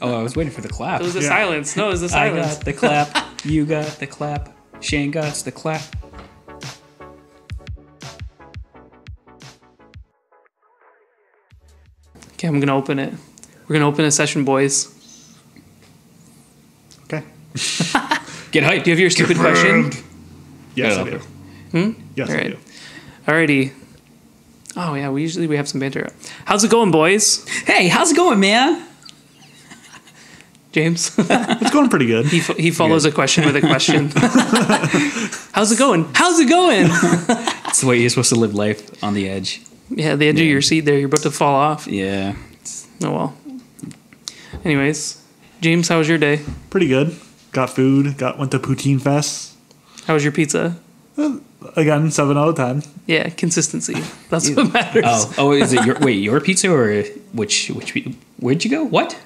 Oh, I was waiting for the clap. It was the silence. No, it was the silence. I got the clap. You got the clap. Shane got the clap. Okay, I'm gonna open it. We're gonna open a session, boys. Okay. Get hyped. Do you have your stupid question? Yes, I do. Yes, All I right. do. Alrighty. Oh yeah, we usually have some banter. How's it going, boys? Hey, how's it going, man? James. It's going pretty good. He follows a question with a question. How's it going? How's it going? It's the way you're supposed to live life, on the edge. Yeah, the edge of your seat there. You're about to fall off. Yeah. Oh well. Anyways, James, how was your day? Pretty good. Got food. Went to Poutine Fest. How was your pizza? Again, 7 out of 10. Yeah, consistency. That's what matters. Oh, is it your pizza or which where'd you go? What?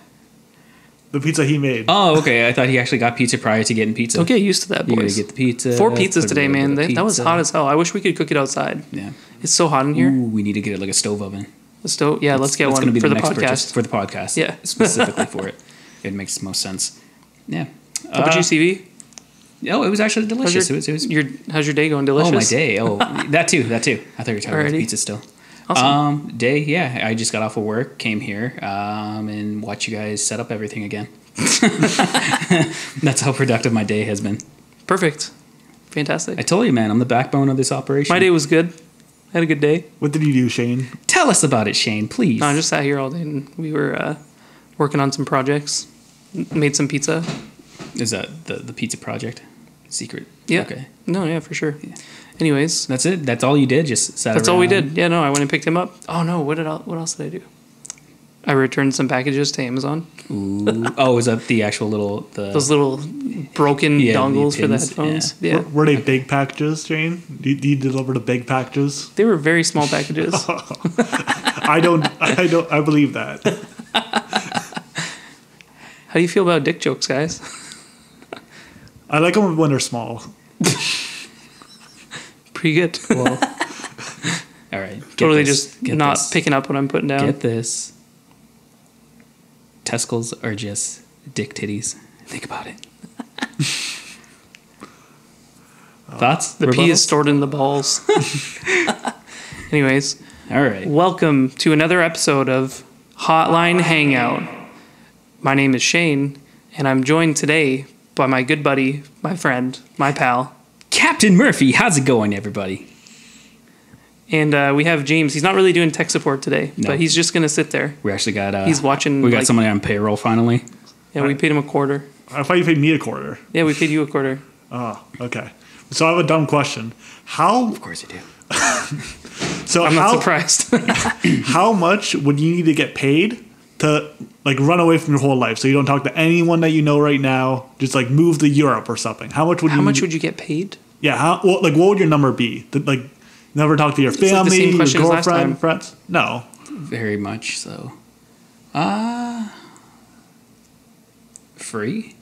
The pizza he made. Oh, okay. I thought he actually got pizza prior to getting pizza. Don't get used to that, You gotta boys. get the pizza. 4 pizzas put a today, little man. bit of That was pizza. hot as hell. I wish we could cook it outside. Yeah. It's so hot in here. Ooh, we need to get like a stove oven. The stove. Yeah, let's get That's one gonna be for the next podcast. purchase for the podcast. Yeah. Specifically for it. It makes most sense. Yeah. What about you, CV? Oh, it was actually delicious. It was How's your day going? Delicious. Oh, my day. Oh, that too. I thought you were talking about Alrighty. pizza still. Awesome. Day, yeah. I just got off of work, came here, and watched you guys set up everything again. That's how productive my day has been. Perfect. Fantastic. I told you, man, I'm the backbone of this operation. My day was good. I had a good day. What did you do, Shane? Tell us about it, Shane, please. No, I just sat here all day and we were working on some projects. Made some pizza. Is that the pizza project? Secret? Yeah. Okay. No, yeah, for sure. Anyways, That's it? That's all you did? Just sat that's around? all we did. Yeah, no, I went and picked him up. Oh no, what else did I do? I returned some packages to Amazon. Ooh. Oh, is that the actual Those little broken Yeah, the dongles for the pins, headphones. Yeah. Were they big packages, Shane? Do you deliver the big packages? They were very small packages. I believe that. How do you feel about dick jokes, guys? I like them when they're small. Pretty good. Well, all right. Get Totally this, just get not this. picking up what I'm putting down. Get this. Testicles are just dick titties. Think about it. Thoughts? The pee is Rebuttals? stored in the balls. Anyways, All right. welcome to another episode of Hotline Hangout. My name is Shane, and I'm joined today by my good buddy, my friend, my pal. Captain Murphy, how's it going, everybody? And we have James. He's not really doing tech support today, No. but he's just going to sit there. We actually got. He's watching, We got like- somebody on payroll finally. Yeah, we paid him a quarter. I thought you paid me a quarter. Yeah, we paid you a quarter. Oh, okay. So I have a dumb question. How? Of course you do. So I'm not surprised. how much would you need to get paid to like run away from your whole life so you don't talk to anyone that you know right now? Just like move to Europe or something. How much would How you? much would you get paid? Yeah. What would your number be? Like never talk to your like the family, same your question as last time. girlfriend, friends? No. Very much so. Free?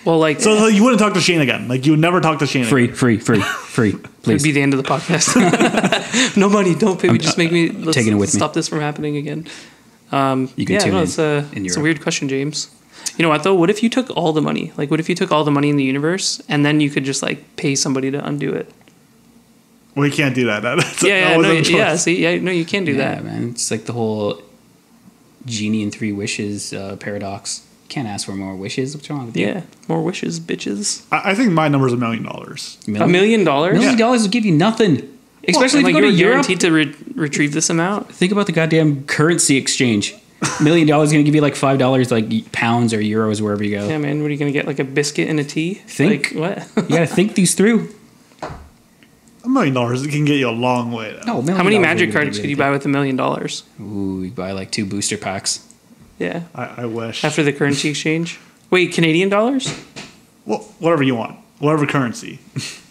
Well, like, So you wouldn't talk to Shane again. Like you would never talk to Shane again. Free. it would Please. be the end of the podcast. No money, don't pay me. Just make me. Let's taking it with me. stop this from happening again. You can tune in it's in a Europe. weird question, James. You know what though? What if you took all the money? Like, what if you took all the money in the universe and then you could just like pay somebody to undo it? Well, you can't do that. That's Yeah, that no, wasn't a yeah. choice. See, yeah, no, you can do Yeah, that. man. It's like the whole genie and 3 wishes paradox. Can't ask for more wishes. What's wrong with you? Yeah, more wishes, bitches. I think my number is $1 million. $1 million. $1 million will give you nothing. Especially Like if you go to you're Europe. guaranteed to retrieve this amount. Think about the goddamn currency exchange. $1 million is going to give you like $5, like pounds or euros, wherever you go. Yeah, man. What are you gonna get? Like a biscuit and a tea? Think. Like, what? You got to think these through. $1 million can get you a long way. Though. No, How many magic cards could you buy with $1 million? Ooh, you buy like 2 booster packs. Yeah. I wish. After the currency exchange. Wait, Canadian dollars? Well, whatever you want, whatever currency.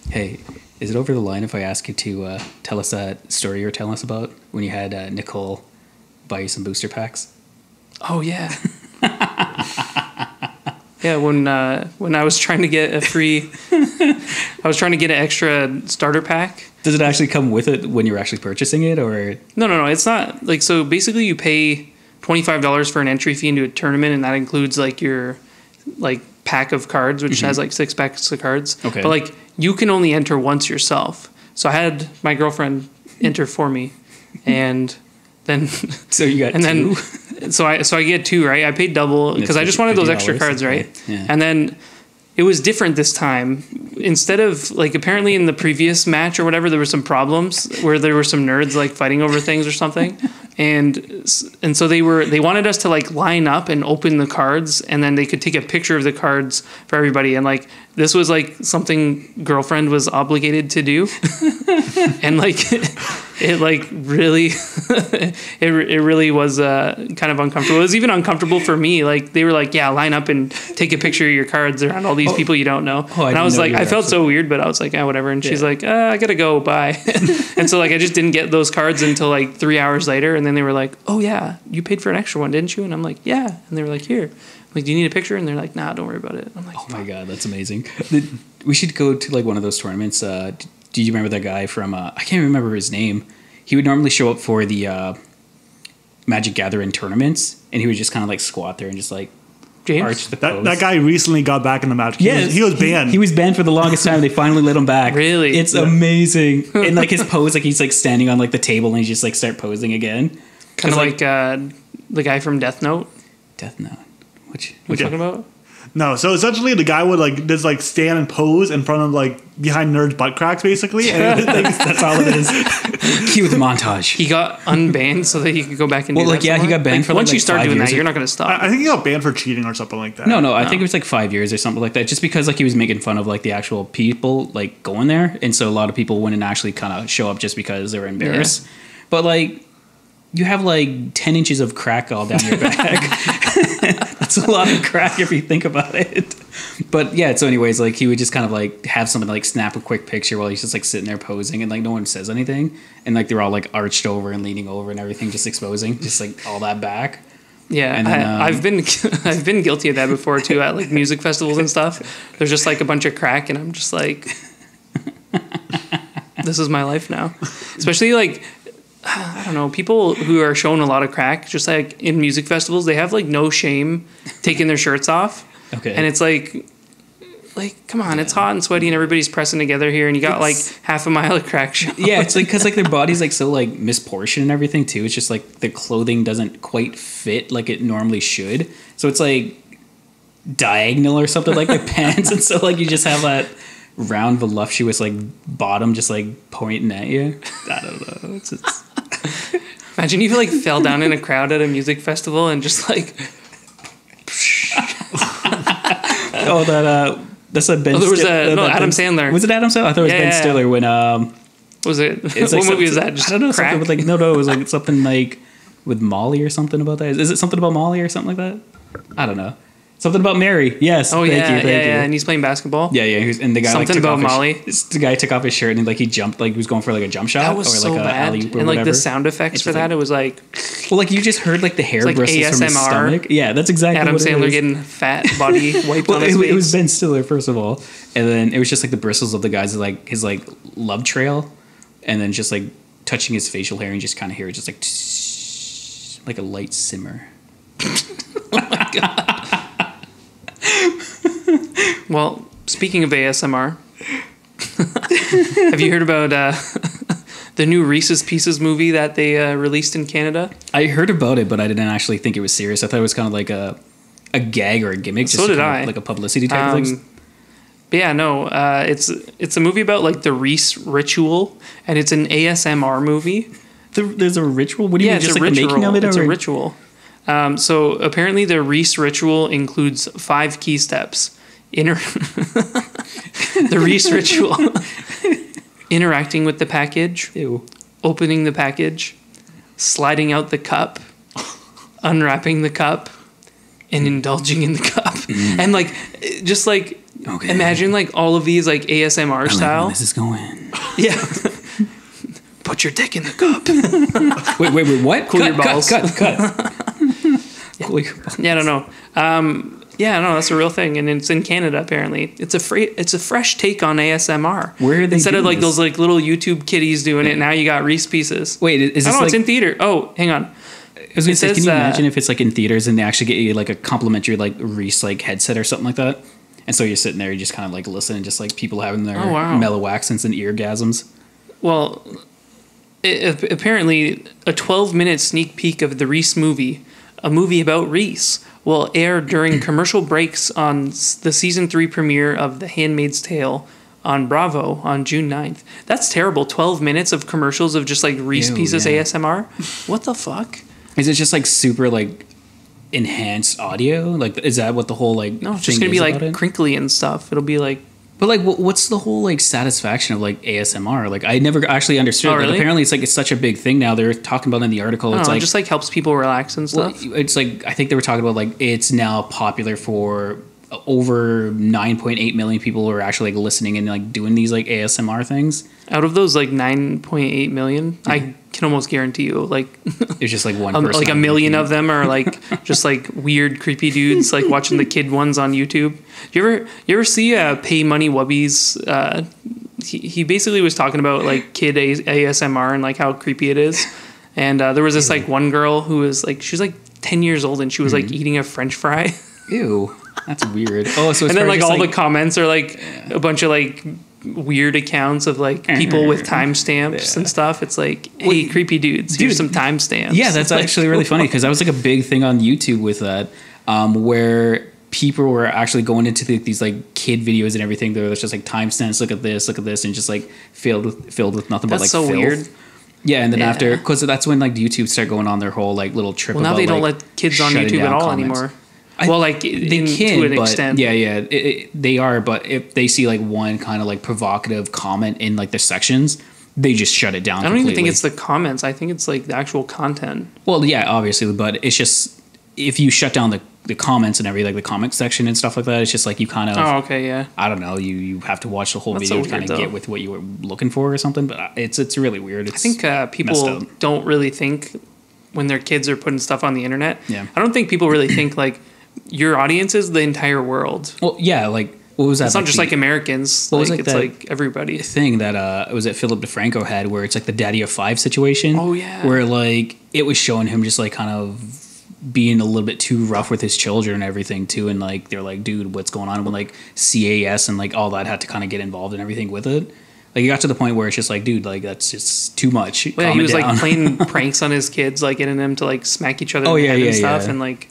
Hey, is it over the line if I ask you to tell us that story you were telling us about when you had Nicole buy you some booster packs? Oh yeah. Yeah, when I was trying to get a free, I was trying to get an extra starter pack. Does it actually come with it when you're actually purchasing it, or? No. It's not like, so basically you pay $25 for an entry fee into a tournament, and that includes like your like pack of cards, which has like 6 packs of cards. Okay. But like you can only enter once yourself. So I had my girlfriend enter for me, and then So you got two? then so I get 2, right? I paid double because I just wanted those extra $50, cards, okay. right? Yeah. And then it was different this time. Instead of like apparently in the previous match or whatever, there were some problems where there were some nerds like fighting over things or something, and so they wanted us to like line up and open the cards, and then they could take a picture of the cards for everybody, and like this was like something girlfriend was obligated to do, and like it like really it really was kind of uncomfortable. It was even uncomfortable for me. Like they were like, yeah, line up and take a picture of your cards around all these people you don't know. And I was like, I felt so weird, but I was like, whatever. And she's like, I gotta go, bye. And so like I just didn't get those cards until like 3 hours later, and then they were like, oh yeah, you paid for an extra one, didn't you? And I'm like, yeah. And they were like, here. I'm like, do you need a picture? And they're like, nah, don't worry about it. I'm like, Oh my god, that's amazing. We should go to like one of those tournaments. Do you remember that guy from I can't remember his name. He would normally show up for the Magic Gathering tournaments, and he would just kind of like squat there and just like James? arch the pose. That guy recently got back in the Magic. Yes, He was banned. He was banned for the longest time. They finally let him back. Really? It's amazing. And like his pose, like he's like standing on like the table and he just like start posing again. kind of like the guy from Death Note. Death Note. What What you talking about? No, so essentially the guy would like just like stand and pose in front of like behind nerds' butt cracks, basically. And that's all it is. Cue the montage. He got unbanned so that he could go back and do that he somewhere? got banned for once like you start 5 doing years that, you're not going to stop. I think he got banned for cheating or something like that. No, I think it was like 5 years or something like that. Just because like he was making fun of like the actual people like going there, and so a lot of people wouldn't actually kind of show up just because they were embarrassed. Yeah. But like, you have like 10 inches of crack all down your back. That's a lot of crack if you think about it. But yeah, so anyways, like he would just kind of like have someone like snap a quick picture while he's just like sitting there posing, and like no one says anything, and like they're all like arched over and leaning over and everything, just exposing just like all that back. Yeah, And then, I've been guilty of that before too at like music festivals and stuff. There's just like a bunch of crack, and I'm just like, this is my life now. Especially like, I don't know, people who are shown a lot of crack, just like in music festivals, they have like no shame taking their shirts off. Okay. And it's like, come on, it's hot and sweaty and everybody's pressing together here, and you got like half a mile of crack show. Yeah, it's like because like their body's like so like misproportioned and everything too. It's just like their clothing doesn't quite fit like it normally should. So it's like diagonal or something like their pants, and so like you just have that round voluptuous like bottom just like pointing at you. I don't know. It's Imagine you like fell down in a crowd at a music festival and just like. Oh, that's a Ben. Oh, there was Stiller. Adam Sandler. Was it Adam Sandler? I thought it was Ben Stiller when Was it? It's What like movie was that? Just I don't know. crack? Something with like no, it was like something like with Molly or something about that. Is it something about Molly or something like that? I don't know. Something about Mary. Yes. Oh thank yeah, you, thank you. and he's playing basketball. Yeah. And the guy Something like, took about off Molly. The guy took off his shirt and like he jumped like he was going for like a jump shot That was or so like a bad. alley-oop or And like whatever. the sound effects It's for just that, like- it was like Well, like you just heard like the hair like bristles from his ASMR. stomach. Yeah, that's exactly Adam what it Sandler is. getting fat body wiped Well, on his face. it was Ben Stiller first of all, and then it was just like the bristles of the guy's like his like love trail, and then just like touching his facial hair and just kind of hear it just like like a light simmer. Well, speaking of ASMR, have you heard about the new Reese's Pieces movie that they released in Canada? I heard about it, but I didn't actually think it was serious. I thought it was kind of like a gag or a gimmick. So did I. Like a publicity type of thing. But yeah, no, it's a movie about like the Reese ritual, and it's an ASMR movie. There's a ritual? What do you mean? It's Just a like the ritual. making of it? It's or? a ritual. So apparently the Reese ritual includes 5 key steps. The Reese ritual. Interacting with the package. Ew. Opening the package. Sliding out the cup. Unwrapping the cup. And indulging in the cup. And like, just like, Okay. imagine like all of these like ASMR I like style. where this is going. Yeah. Put your dick in the cup. Wait, what? Cool cut, your balls. Cut. Cool your balls. Yeah, I don't know. Yeah, no, that's a real thing, and it's in Canada apparently. It's a fresh take on ASMR. Where are they Instead of doing like this? those like little YouTube kiddies doing it, now you got Reese Pieces. Wait, is I this don't know. like... It's in theater. Oh, hang on. was gonna It say, says, can you imagine if it's like in theaters and they actually get you like a complimentary like Reese like headset or something like that? And so you're sitting there, you just kind of like listen, and just like people having their mellow accents and eargasms. Well, apparently, a 12-minute sneak peek of the Reese movie, a movie about Reese, will air during commercial breaks on the season 3 premiere of The Handmaid's Tale on Bravo on June 9th. That's terrible. 12 minutes of commercials of just like Reese Pieces ASMR. What the fuck? Is it just like super like enhanced audio? Like, is that what the whole like? No, it's just gonna be like crinkly and stuff. It'll be like. But like, what's the whole like satisfaction of like ASMR? Like, I never actually understood. Oh, really? Like, apparently, it's such a big thing now. They're talking about it in the article. It's like it just like helps people relax and stuff. Well, it's like I think they were talking about like it's now popular for over 9.8 million people are actually like listening and like doing these like ASMR things. Out of those like 9.8 million, I can almost guarantee you like it's just like one person. Like a million of them are like just like weird creepy dudes like watching the kid ones on YouTube. You ever see Pay Money Wubby's he basically was talking about like kid ASMR and like how creepy it is. And there was this like one girl who was like she was like 10 years old and she was like eating a French fry. Ew. That's weird. Oh, so it's and then like all like, the comments are like a bunch of like weird accounts of like people with timestamps and stuff. It's like, hey, creepy dudes, here's some timestamps. Yeah, that's actually really funny because that was like a big thing on YouTube with that, where people were actually going into these like kid videos and everything. There was just like timestamps. Look at this, and just like filled with nothing but like so filth. Weird. Yeah, and then after, because that's when like YouTube started going on their whole like little trip. Well, now about, they don't like, let kids on YouTube at all comments. Anymore. Well, like they can, to an but extent. Yeah, they are. But if they see like one kind of like provocative comment in like the sections, they just shut it down. I don't even think it's the comments. I think it's like the actual content. Well, yeah, obviously, but it's just if you shut down the comments and everything, like the comment section and stuff like that, it's just like you kind of. Oh, okay, yeah. I don't know. You have to watch the whole That's video so to kind of get with what you were looking for or something. But it's really weird. I think people don't really think when their kids are putting stuff on the internet. Yeah. I don't think people really think like. Your audience is the entire world. Well, yeah, like what was that? It's not just like Americans. What was like it's like everybody. Thing that was it Philip DeFranco had where it's like the Daddy of Five situation. Oh yeah. Where like it was showing him just like kind of being a little bit too rough with his children and everything too, and like they're like, dude, what's going on? When like CAS and like all that had to kind of get involved and everything with it. Like it got to the point where it's just like, dude, like that's just too much. Well, yeah, he was like playing pranks on his kids, like getting them to like smack each other in the head and stuff, and like.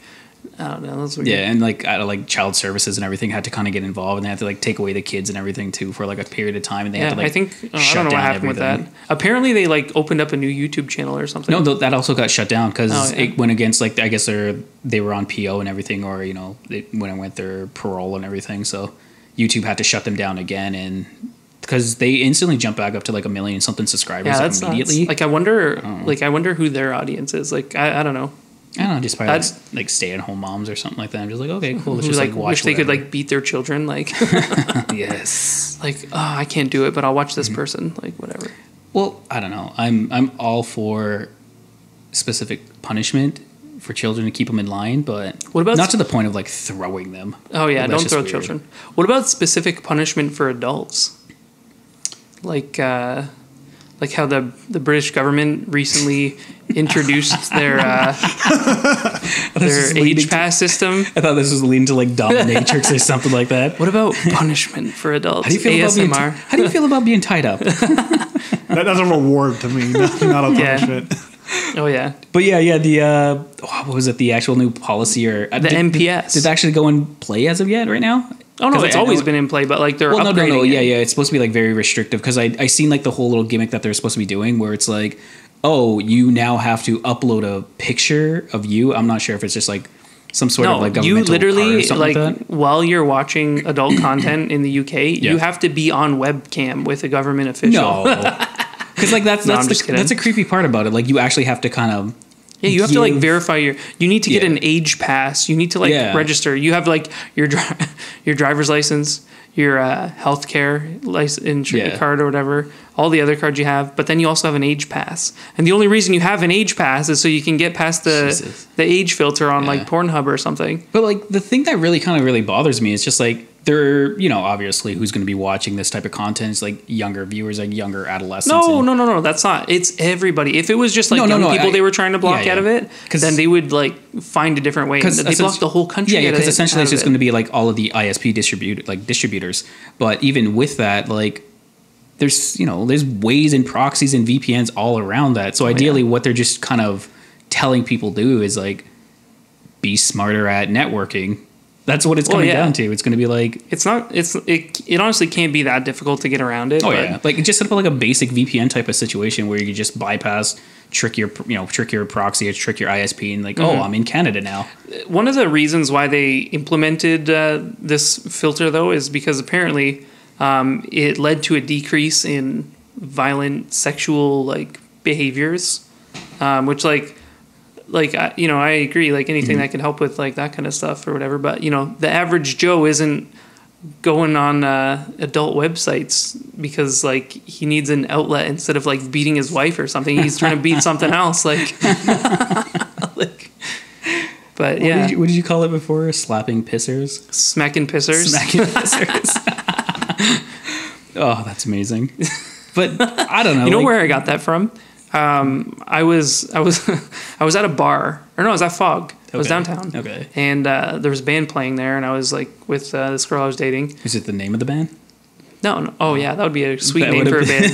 I don't know. Those were good. And like child services and everything had to kind of get involved, and they had to like take away the kids and everything too for like a period of time, and they had to like. I think I don't know what happened with that. Apparently, they like opened up a new YouTube channel or something. No, that also got shut down because it went against like I guess they were on PO and everything, or when it went their parole and everything, so YouTube had to shut them down again, and because they instantly jumped back up to like 1 million something subscribers immediately. Nuts. Like I wonder who their audience is. Like I don't know. I don't know, just probably like stay-at-home moms or something like that. I'm just like, okay, cool. Let's just like watch. Wish they could like beat their children. Like, yes. Like, oh, I can't do it, but I'll watch this person. Like, whatever. Well, I don't know. I'm all for specific punishment for children to keep them in line, but what about not to the point of like throwing them. Oh yeah, don't throw children. What about specific punishment for adults? Like how the British government recently introduced their age pass system. I thought this was leading to like dominatrix or something like that. What about punishment for adults? How do you feel about being tied up? That's a reward to me, not a punishment. Oh yeah. But yeah. The what was it? The actual new policy or the MPS? Did it actually go and play as of yet? Right now? Oh no, it's always been in play, but like they're upgrading. No. Yeah. It's supposed to be like very restrictive because I seen like the whole little gimmick that they're supposed to be doing where it's like, oh, you now have to upload a picture of you. I'm not sure if it's just like some sort of like governmental you literally card or like while you're watching adult content in the UK, you have to be on webcam with a government official. No, because like that's a creepy part about it. Like you actually have to kind of. Yeah, you have to like verify you need to get an age pass. You need to like register. You have like your driver's license, your healthcare license card or whatever, all the other cards you have, but then you also have an age pass. And the only reason you have an age pass is so you can get past the age filter on like Pornhub or something. But like the thing that really bothers me is just like they're, you know, obviously who's going to be watching this type of content is like younger viewers, like younger adolescents. No, that's not. It's everybody. If it was just like young people they were trying to block out of it, then they would like find a different way. They block the whole country. Yeah, because essentially it's just going to be like all of the ISP distributors. But even with that, like there's ways and proxies and VPNs all around that. So ideally what they're just kind of telling people do is like be smarter at networking. That's what it's coming down to. It's going to be like it honestly can't be that difficult to get around it. Like just set up like a basic VPN type of situation where you just bypass, trick your proxy or trick your ISP and like, I'm in Canada now. One of the reasons why they implemented this filter though is because apparently it led to a decrease in violent sexual like behaviors, which I agree, like anything that can help with like that kind of stuff or whatever. But the average Joe isn't going on adult websites because like he needs an outlet instead of like beating his wife or something. He's trying to beat something else. Like, but yeah. What did you call it before? Slapping pissers? Smacking pissers. Smacking pissers. Oh, that's amazing. But I don't know. You know where I got that from? I was at a bar, or no, I was at Fog. I was downtown. Okay. And there was a band playing there, and I was like with this girl I was dating. Is it the name of the band? No. Oh yeah, that would be a sweet name for a band.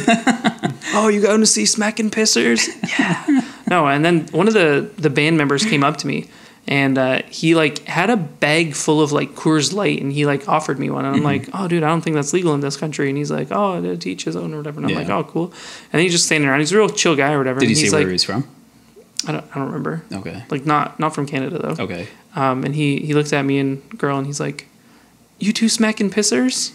Oh, you going to see Smacking Pissers? Yeah. No, and then one of the band members came up to me, and he like had a bag full of like Coors Light, and he like offered me one, and I'm like, oh dude, I don't think that's legal in this country. And he's like, oh, to each his own or whatever. And I'm like, oh cool. And he's just standing around. He's a real chill guy or whatever. Did he say where he was from? I don't remember. Okay. Like not from Canada though. Okay. And he looked at me and girl, and he's like, you two smacking pissers?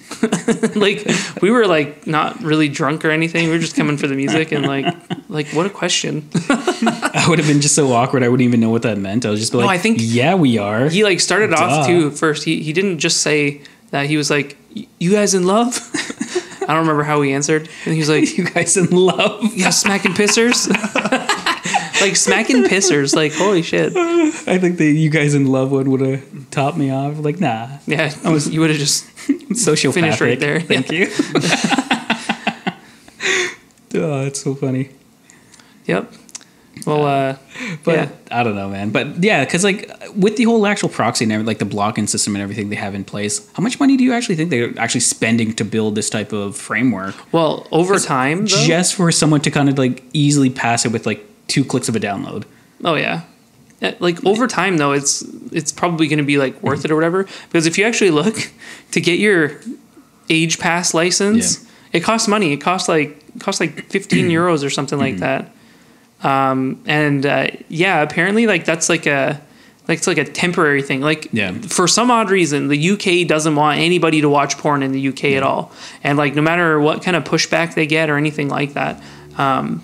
Like we were like not really drunk or anything. We were just coming for the music, and like what a question. I would have been just so awkward. I wouldn't even know what that meant. I was just like, no, I think yeah, we are. He like started off too first. He didn't just say that. He was like, you guys in love? I don't remember how he answered. And he was like, you guys in love? Yeah, smacking pissers. Like smacking pissers, like holy shit! I think the "you guys in love" one would have topped me off. Like, nah, yeah, you would have just sociopathic. Finished right there. Thank you. Oh, it's so funny. Yep. Well, but yeah. I don't know, man. But yeah, because like with the whole actual proxy and like the blocking system and everything they have in place, how much money do you actually think they're actually spending to build this type of framework? Well, over time, though, just for someone to kind of like easily pass it with like 2 clicks of a download. Oh yeah. Like over time though, it's probably going to be like worth it or whatever. Because if you actually look to get your age pass license, it costs money. It costs like 15 euros or something like that. Apparently like that's like it's like a temporary thing. Like for some odd reason, the UK doesn't want anybody to watch porn in the UK at all. And like no matter what kind of pushback they get or anything like that,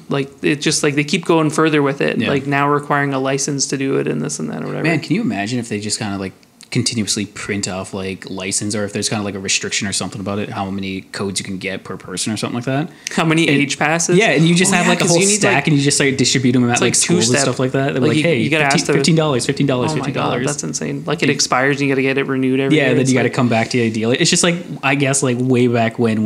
like it's just like they keep going further with it, like now requiring a license to do it and this and that or whatever. Man, can you imagine if they just kind of like continuously print off like license, or if there's kind of like a restriction or something about it, how many codes you can get per person or something like that? How many age passes? Yeah, and you just have like a whole stack, and you just like distribute them at like schools and stuff like that. They're like, hey, you gotta ask $15, $15. That's insane. Like it expires, and you got to get it renewed every year. Yeah, then you got to come back to the ideal. It's just like, I guess like way back when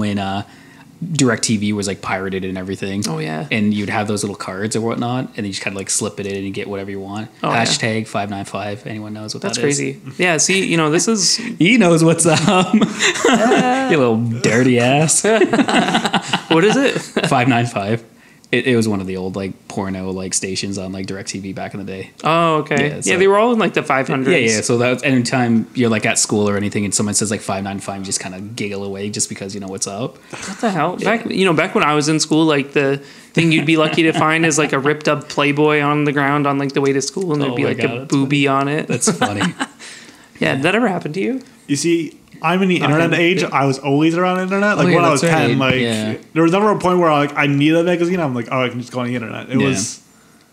DirecTV was like pirated and everything. Oh yeah. And you'd have those little cards or whatnot, and then you just kind of like slip it in and you get whatever you want. Oh, Hashtag 595. Anyone knows what that's that crazy. is? That's crazy. Yeah. See, this is. He knows what's up. You little dirty ass. What is it? 595. It was one of the old like porno like stations on like DirecTV back in the day. Oh, okay. Yeah, they were all in like the 500s. Yeah. So that was, anytime you're like at school or anything and someone says like 595, you just kind of giggle away just because you know what's up. What the hell? Back when I was in school, like the thing you'd be lucky to find is like a ripped up Playboy on the ground on like the way to school, and there'd be like a boobie on it. That's funny. Yeah, did that ever happen to you? You see, I'm in the internet age. I was always around internet. Like when I was 10, there was never a point where I needed that because I'm like, oh, I can just go on the internet. It was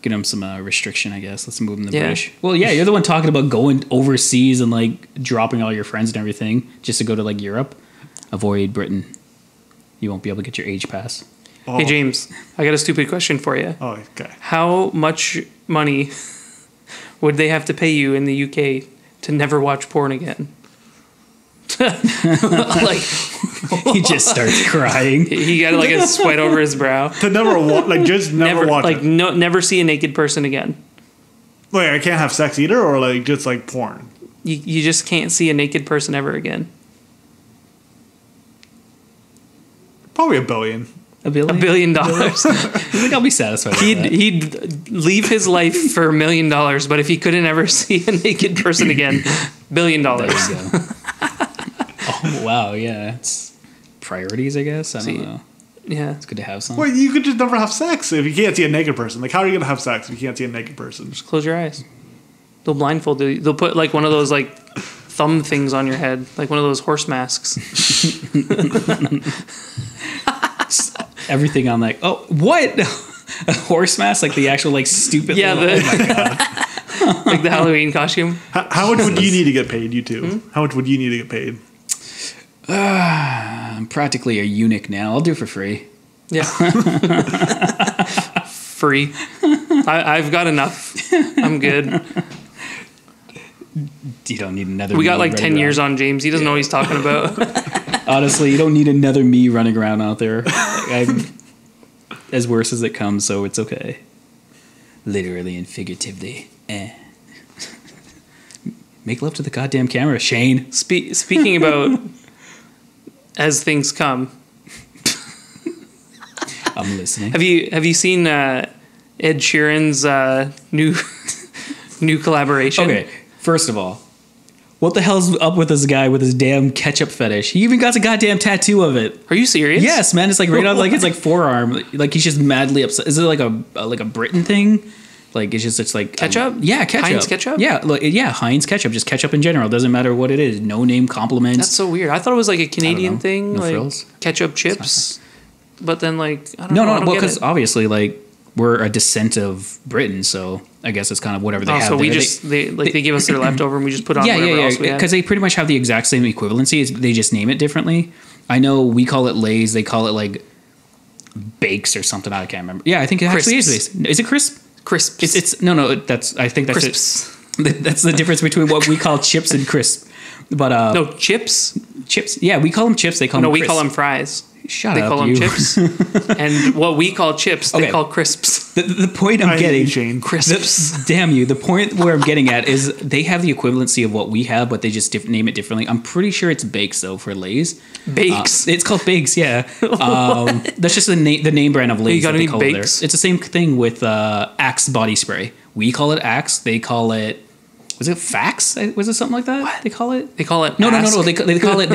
get them some restriction, I guess. Let's move them the bush. Well, yeah, you're the one talking about going overseas and like dropping all your friends and everything just to go to like Europe. avoid Britain. You won't be able to get your age pass. Oh. Hey James, I got a stupid question for you. Oh, okay. How much money would they have to pay you in the UK to never watch porn again? Like He just starts crying. he got like a sweat over his brow. To never just never watch like it. never see a naked person again. Wait, I can't have sex either, or like just like porn. You just can't see a naked person ever again. Probably $1 billion. $1 billion? $1 billion. I think I'll be satisfied with that. He'd leave his life for $1 million, but if he couldn't ever see a naked person again, $1 billion. There you go. Oh, wow, yeah. It's priorities, I guess. I don't know. Yeah. It's good to have some. Well, you could just never have sex if you can't see a naked person. Like, how are you gonna have sex if you can't see a naked person? Just close your eyes. They'll blindfold you. They'll put like one of those like thumb things on your head, like one of those horse masks. Everything on like, oh, what? A horse mask? Like the actual like stupid Yeah, little, the- oh my God. Like the Halloween costume. How much would you need to get paid, you two? How much would you need to get paid? I'm practically a eunuch now. I'll do it for free. Yeah. Free. I've got enough. I'm good. You don't need another We me got like running 10 years around. on James. He doesn't know what he's talking about. Honestly, you don't need another me running around out there. I'm as worse as it comes, so it's okay. Literally and figuratively. Make love to the goddamn camera, Shane. Speaking about as things come, I'm listening. have you seen Ed Sheeran's new collaboration? Okay, first of all, what the hell's up with this guy with his damn ketchup fetish? He even got a goddamn tattoo of it. Are you serious? Yes, man. It's like right on like his like forearm. Like he's just madly upset. Is it like a Britain thing? Like it's like Ketchup? Yeah, ketchup. Heinz ketchup? Yeah, Heinz ketchup. Just ketchup in general. Doesn't matter what it is. No name compliments. That's so weird. I thought it was like a Canadian know. thing, No like frills. ketchup chips. But then like I don't no, know. I no. don't Well, get because it. obviously like we're a descent of Britain, so I guess it's kind of whatever they have. So we there. just they give us their leftover and we just put on yeah, whatever else we had. because they pretty much have the exact same equivalency. They just name it differently. I know we call it Lay's. They call it like Bakes or something. I can't remember. Yeah, I think it actually Crisps. is it crisp? Crisps. It's no. That's I think that's crisps. it. That's the difference between what we call chips and crisp. But No, chips. chips. Yeah, we call them chips. They call No, them we crisp. call them fries. Shut They up, call them you. chips. And what we call chips, they Okay. call crisps. The point I'm I hate getting, you, Shane. Crisps. damn you. The point where I'm getting at is they have the equivalency of what we have, but they just name it differently. I'm pretty sure it's Bakes though for Lay's. Bakes. It's called Bakes, yeah. That's just the name brand of Lay's. got that they any call it there. Bakes? It's the same thing with Axe body spray. We call it Axe. They call it. Was it Fax? Was it something like that? What? They call it. They call it No. Ask. They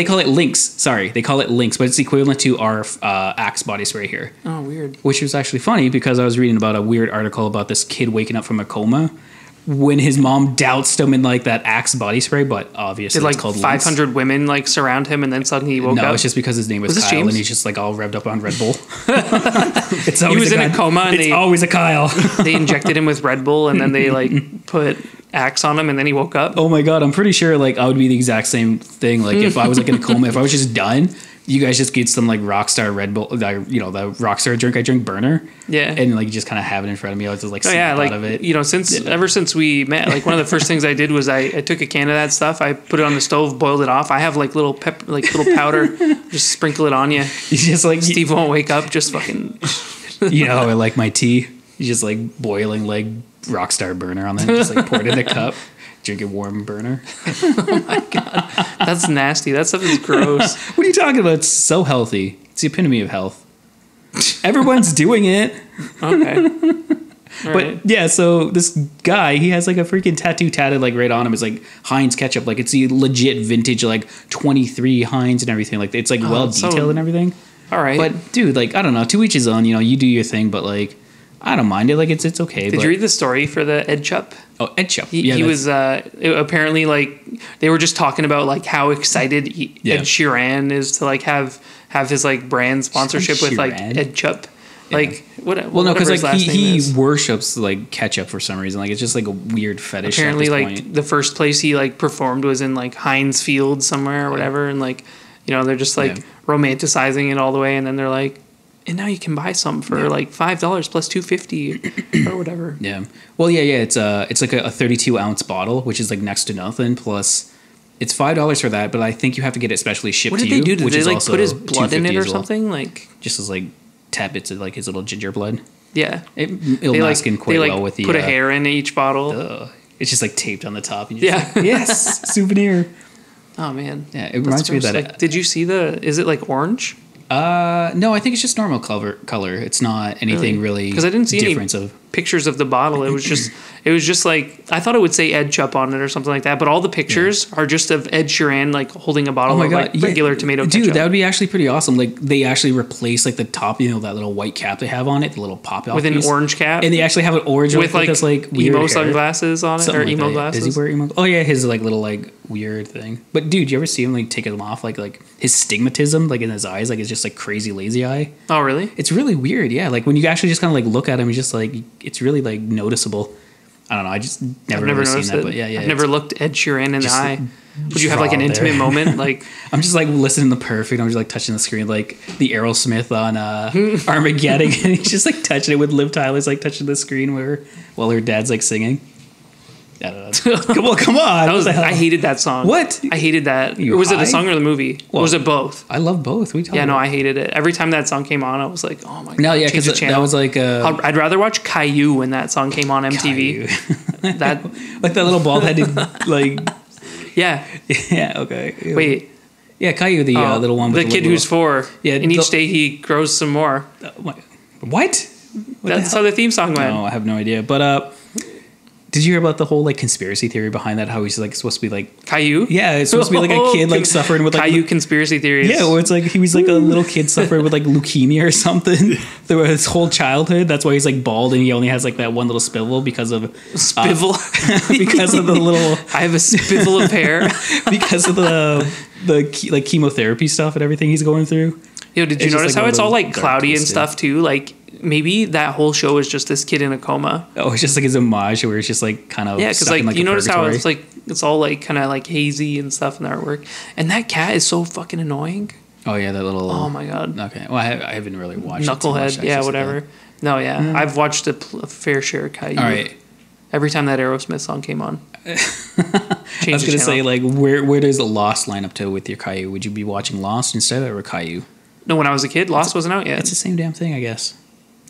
call it Lynx. Sorry, they call it Lynx, but it's equivalent to our Axe body spray here. Oh, weird. Which was actually funny because I was reading about a weird article about this kid waking up from a coma when his mom doused him in like that Axe body spray, but obviously Did like it's called 500 women like surround him and then suddenly he woke Lynx. No, up? it's just because his name was this Kyle James? and he's just like all revved up on Red Bull. It's always He was in a coma and it's they- always a Kyle. They injected him with Red Bull and then they like put Axe on him and then he woke up. Oh my god, I'm pretty sure like I would be the exact same thing. Like if I was like in a coma, if I was just done, you guys just get some like Rockstar Red Bull, the Rockstar drink I drink, Burner. Yeah. And like you just kind of have it in front of me. I was just like Oh yeah, snap like out of it. you know, ever since we met, like one of the first things I did was I took a can of that stuff, I put it on the stove, boiled it off. I have like little little powder, just sprinkle it on you. You just like Steve won't wake up, just fucking. you know how I like my tea. You just like boiling like Rockstar Burner on that. Just like pour it in a cup, drink it warm Burner. That's nasty. That stuff is gross. What are you talking about? It's so healthy. It's the epitome of health. Everyone's doing it. Okay. But yeah, so this guy, he has like a freaking tattoo tatted like right on him. It's like Heinz ketchup, like it's the legit vintage like 23 Heinz and everything. Like it's like well so- detailed and everything. All right. But dude, like I don't know, to each his own. You know, you do your thing, but like I don't mind it. Like it's okay. Did but, you read the story for the Edchup? Oh, Edchup. He was apparently like they were just talking about like how excited Ed Sheeran is to like have his like brand sponsorship with like Sheeran? Edchup. Like what? Well, no, because his like last name he is. worships like ketchup for some reason. Like it's just like a weird fetish. Apparently, at this like point. the first place he like performed was in like Heinz Field somewhere or whatever, and like they're just like romanticizing it all the way, and then they're like, and now you can buy some for like $5 plus $2.50 or whatever. Yeah. Well, yeah. It's like a 32-ounce bottle, which is like next to nothing. Plus, it's $5 for that, but I think you have to get it specially shipped to you. What did they do? Did they like also put his blood in it or as well. something? Like Just as like tap bits of like his little ginger blood. yeah, It'll mask in quite well with the. Put a hair in each bottle. It's just like taped on the top. And Yeah. like, yes, souvenir. Oh man. Yeah, it reminds me of that. Like, did you see is it like orange? No, I think it's just normal color. It's not anything really Because I didn't see difference any of. pictures of the bottle. It was just like, I thought it would say Edchup on it or something like that, but all the pictures are just of Ed Sheeran like holding a bottle of like regular tomato ketchup. Dude, that would be actually pretty awesome. Like they actually replace like the top, that little white cap they have on it, the little pop out with an piece. orange cap, and they actually have an orange with like this, like weird emo hair. sunglasses on it, Something or like emo that. glasses. Does he wear emo? Oh yeah, his like little like weird thing. But dude, you ever see him like take them off? Like his stigmatism, like in his eyes, like it's just like crazy lazy eye. Oh really? It's really weird. Yeah, like when you actually just kind of like look at him, it's just like it's really like noticeable. I don't know. I just never noticed seen that. it. But yeah. I've never looked Ed Sheeran in the eye. Would you have like an draw intimate there. moment? Like I'm just like listening to Perfect. I'm just like touching the screen like the Aerosmith on Armageddon. And he's just like touching it with Liv Tyler's like touching the screen while her dad's like singing. I don't know. Come on. I hated that song. What? I hated that. You Was it high? the song or the movie? Or was it both? I love both. Yeah, no, I hated it. Every time that song came on, I was like, oh my god. No, yeah, change because the that was like I'd rather watch Caillou when that song came on MTV. That like that little bald headed like yeah. yeah, okay. Wait. Yeah, Caillou, the little one with the kid who's 4. Yeah, and each day he grows some more. What? That's how the theme song went. No, I have no idea. But did you hear about the whole like conspiracy theory behind that? How he's like supposed to be like Caillou? Yeah, it's supposed to be like a kid like suffering with like Caillou conspiracy theories. Yeah, where it's like he was like a little kid suffering with like leukemia or something through his whole childhood. That's why he's like bald and he only has like that one little spivel because of spivel because of the little. I have a spivel of hair because of like chemotherapy stuff and everything he's going through. Yo, did you notice how it's all like cloudy and stuff too? Like maybe that whole show is just this kid in a coma. Oh, it's just like his homage where it's just like kind of because like you notice how it's like it's all like kind of like hazy and stuff in the artwork, and that cat is so fucking annoying. Oh yeah, that little. Oh my god. Okay, well I haven't really watched Knucklehead. It yeah, whatever. No, yeah, I've watched a fair share of Caillou. All right. Every time that Aerosmith song came on. I was gonna say like where does Lost line up to with your Caillou? Would you be watching Lost instead or Caillou? No, when I was a kid, Lost wasn't out yet. It's the same damn thing, I guess.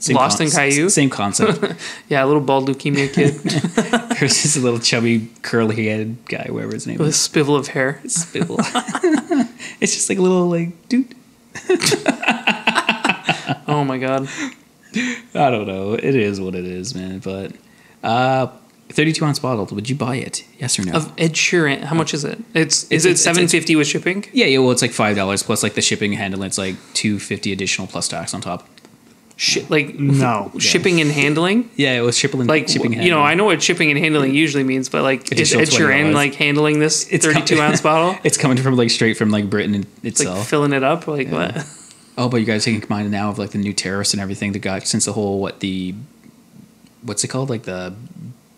Lost and Caillou? Same concept. Yeah, a little bald leukemia kid. There's just a little chubby, curly-headed guy, whatever his name With is. a spivel of hair. Spivel. It's just like a little, like, dude. Oh, my God. I don't know. It is what it is, man. But 32-ounce bottle, would you buy it? Yes or no? Of Ed Sheeran. How much is it? Is it $7.50 with shipping? Yeah, well, it's like $5 plus like the shipping and handling. It's like $2.50 additional plus tax on top. No. Shipping and handling? Yeah, it was shipping and handling. I know what shipping and handling usually means, but like is Ed Sheeran like handling this 32-ounce bottle? It's coming from like straight from like Britain itself. Like filling it up? Like what? Oh, but you guys taking mind now of like the new tariffs and everything that got since the whole what's it called? Like the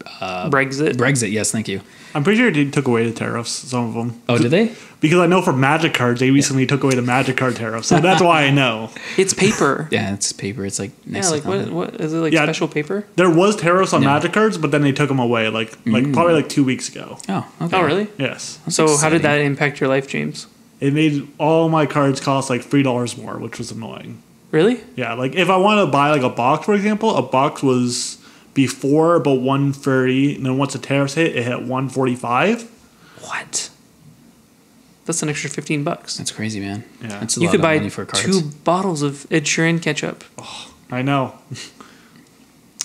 Brexit? Brexit, yes, thank you. I'm pretty sure they took away the tariffs, some of them. Oh, did they? Because I know for Magic cards, they recently took away the Magic card tariff, so that's why I know. It's paper. Yeah, it's paper. It's like yeah, like what is it like special paper? There was tariffs on Magic cards, but then they took them away probably like 2 weeks ago. Oh, okay. Oh, really? Yes. So how did that impact your life, James? It made all my cards cost like $3 more, which was annoying. Really? Yeah, like if I wanted to buy like a box, for example, a box was before about $130, and then once the tariffs hit, it hit $145. What? That's an extra $15. That's crazy, man. Yeah. That's a You lot could of buy money for cards. 2 bottles of Ed Sheeran ketchup. I know.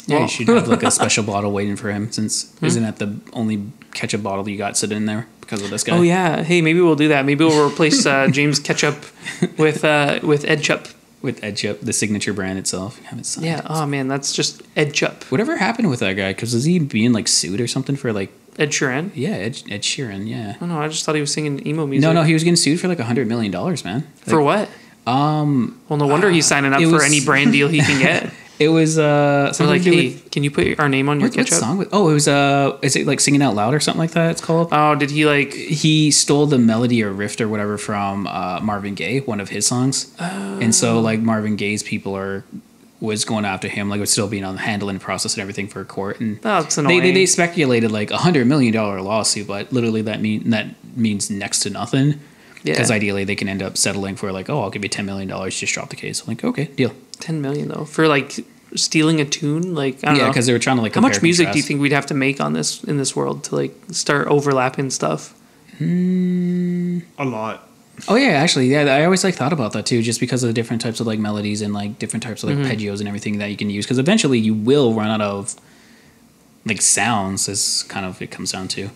Yeah, you should have like a special bottle waiting for him, since isn't that the only ketchup bottle you got sitting in there because of this guy? Oh yeah. Hey, maybe we'll do that. Maybe we'll replace James Ketchup with Edchup. With Edchup, the signature brand itself. You haven't signed Yeah. it. Oh man, that's just Edchup. Whatever happened with that guy? Because is he being like sued or something for like? Ed Sheeran. Yeah, Ed Sheeran. Yeah. I don't know. I just thought he was singing emo music. No, he was getting sued for like $100 million, man. For what? Well, no wonder he's signing up for any brand deal he can get. It was They're something like, to do hey, with can you put our name on your what ketchup? song? Oh, it was is it like Singing Out Loud or something like that? It's called. Oh, did he like? He stole the melody or riff or whatever from Marvin Gaye, one of his songs, and so like Marvin Gaye's people was going after him, like was still being on the handling process and everything for court, and That's annoying. they speculated like $100 million lawsuit, but literally that means next to nothing. Yeah. Because ideally they can end up settling for like, oh, I'll give you $10 million, just drop the case. I'm like, okay, deal. 10 million though for like stealing a tune. Like I don't Yeah, know. because they were trying to like How much compare music do you contrast. think we'd have to make on this in this world to like start overlapping stuff? A lot. Oh yeah, actually, yeah. I always like thought about that too, just because of the different types of like melodies and like different types of like arpeggios and everything that you can use. Because eventually you will run out of like sounds. Is kind of what it comes down to.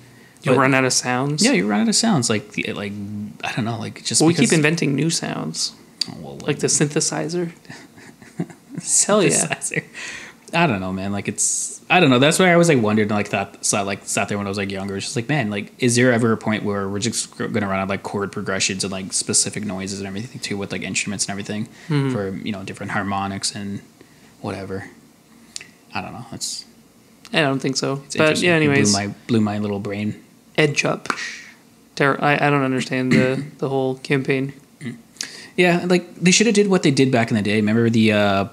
You'll But- run out of sounds. Yeah, you run out of sounds. Like I don't know, like just Well, we because, keep inventing new sounds, oh, well, like the synthesizer. Hell yeah. synthesizer. I don't know, man. Like I don't know. That's why I always like wondered, and like sat there when I was like younger. It's just like, man, like, is there ever a point where we're just gonna run out of like chord progressions and like specific noises and everything too, with like instruments and everything for different harmonics and whatever. I don't know. It's I don't think so. But interesting. yeah, It anyways, blew my little brain. Edchup. I don't understand the whole campaign. Yeah, like they should have did what they did back in the day. Remember the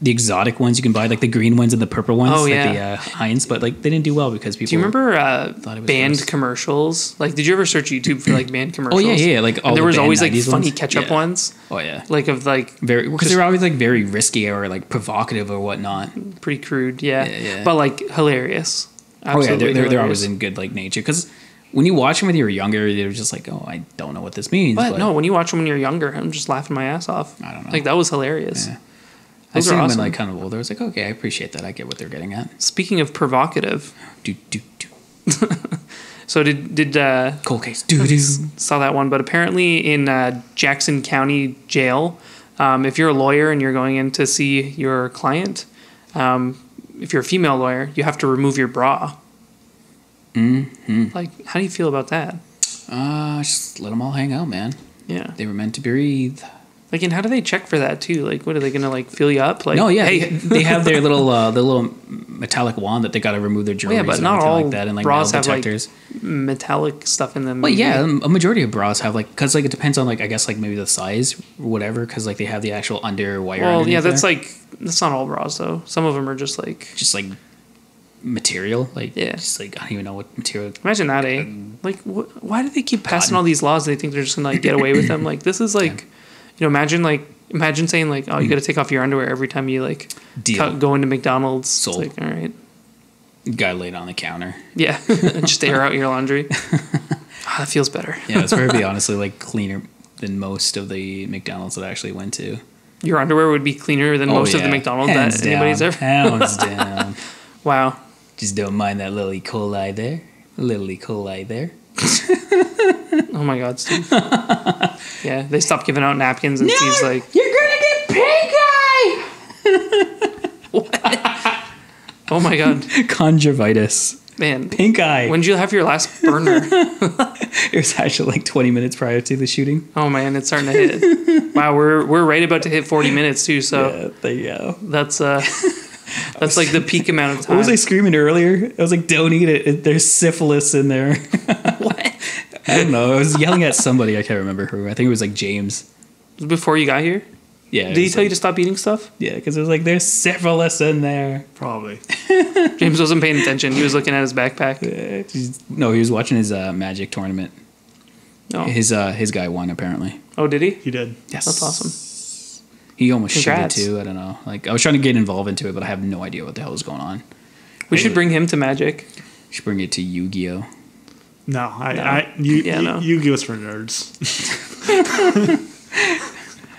exotic ones you can buy, like the green ones and the purple ones, Oh, like yeah. the Heinz, but like they didn't do well because people. Do you remember thought it was band gross. commercials? Like, did you ever search YouTube for like band Oh commercials? yeah, like all And there the was band always like 90s funny ones. ketchup Yeah. ones, Oh yeah, like of like very because they were always like very risky or like provocative or whatnot. pretty crude, yeah, Yeah. but like hilarious. Oh yeah, they're hilarious. always in good like nature because when you watch them when you were younger, they were just like, oh, I don't know what this means. But no, when you watch them when you're younger, I'm just laughing my ass off. I don't know. Like that was hilarious. Yeah. I Those seen are them awesome. when like kind of older. I was like, okay, I appreciate that. I get what they're getting at. Speaking of provocative, Do do do. so did Cold case. Do do. saw that one, but apparently in Jackson County Jail, if you're a lawyer and you're going in to see your client, if you're a female lawyer, you have to remove your bra. Mm-hmm. Like, how do you feel about that? Just let them all hang out, man. Yeah. They were meant to breathe. Like, and how do they check for that too? Like, what are they gonna like fill you up? Like, No, yeah, hey, they have their little the little metallic wand that they got to remove their jewelry. yeah, but and not everything all like that, and like bras metal have detectors. like metallic stuff in them. Well, yeah, a majority of bras have like because like it depends on like I guess like maybe the size or whatever because like they have the actual under wire. Well, yeah, underneath that's there. like that's not all bras though. Some of them are just like. just like material, like Yeah. just like I don't even know what material. Imagine that, eh? Like, why do they keep passing all these laws? They think they're just gonna like get away with them. Like, this is like, imagine saying like, oh, you got to take off your underwear every time you like Deal. go into McDonald's. Sold. It's like, all right, Guy laid on the counter. yeah, just air out your laundry. That feels better. Yeah, it's probably honestly like cleaner than most of the McDonald's that I actually went to. Your underwear would be cleaner than most of the McDonald's Hands that anybody's ever. Hands down. Wow. Just don't mind that little E. coli there. Little E. coli there. Oh my God, Steve. Yeah, they stopped giving out napkins, and Steve's like, You're gonna get pink eye. oh my God, Conjunctivitis. man. Pink eye. When did you have your last burner? It was actually like 20 minutes prior to the shooting. Oh man, it's starting to hit. Wow, we're right about to hit 40 minutes too. So Yeah, there you go. that's like the peak amount of time. What was I screaming earlier? I was like, don't eat it. There's syphilis in there. What? I don't know. I was yelling at somebody. I can't remember who. I think it was like James. Before you got here? Yeah. Did he tell you to stop eating stuff? Yeah, because it was like, there's syphilis in there. Probably. James wasn't paying attention. He was looking at his backpack. No, he was watching his Magic tournament. Oh, His guy won, apparently. oh, did he? He did. Yes. That's awesome. He almost shit it Congrats. too. I don't know. Like, I was trying to get involved into it, but I have no idea what the hell is going on. We should bring him to Magic. Should bring it to Yu-Gi-Oh. No, Yeah, no. Yu-Gi-Oh is for nerds.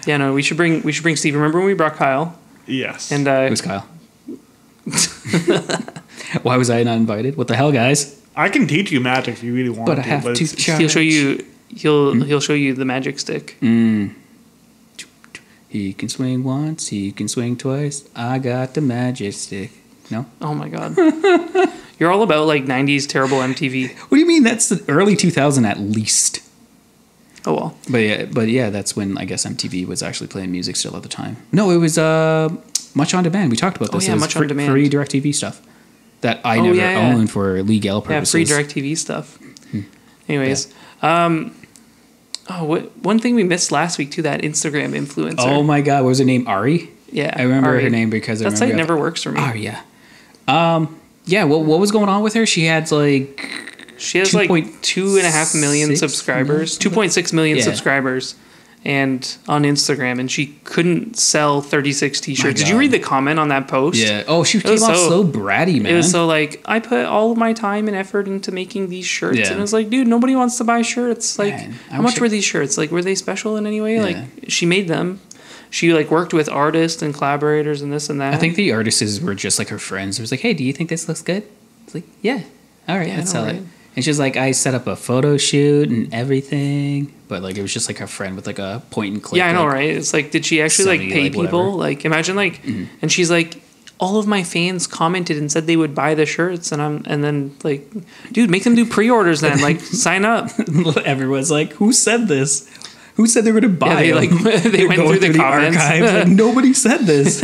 Yeah, no, we should bring Steve. Remember when we brought Kyle? Yes. And Who's Kyle? Why was I not invited? What the hell, guys? I can teach you magic if you really want But to. I have to it's- charge. he'll show you. He'll show you the magic stick. He can swing once, he can swing twice. I got the magic stick. No? Oh my God. You're all about like 90s terrible MTV. What do you mean? That's the early 2000 at least. Oh well. But yeah, that's when I guess MTV was actually playing music still at the time. No, it was Much on demand. We talked about this. yeah, It was Much on Demand. Free DirecTV stuff that I never owned for legal Yeah, purposes. free DirecTV stuff. Anyways, one thing we missed last week too, that Instagram influencer. Oh my God, what was her name? Ari? Yeah, I remember Ari. her name because that site never works for me. Ari, yeah. Yeah, what was going on with her? She had She has like 2.5 million 6 subscribers, 2.6 million Yeah. subscribers, and on Instagram, and she couldn't sell 36 t-shirts. Did you God. read the comment on that post? Yeah. Oh, she came was off so- so bratty, man. It was so like, I put all of my time and effort into making these shirts, Yeah. and it was like, dude, nobody wants to buy shirts. Like, Man, I how wish much I- were these shirts? Like, were they special in any way? Yeah. Like, she made them. She like worked with artists and collaborators and this and that. I think the artists were just like her friends. It was like, hey, do you think this looks good? It's like, yeah. All right, Yeah, I let's know, sell it. right? And she was like, I set up a photo shoot and everything. But like, it was just like a friend with like a point and click. Yeah, I know, like, right? It's like, did she actually like Sony, pay like, people? whatever. Like, imagine like, and she's like, all of my fans commented and said they would buy the shirts, and then like, dude, make them do pre-orders then. Like, sign up. Everyone's like, who said this? Who said they were going to buy? they, like, them? they They're went going through the comments. archives, like, nobody said this.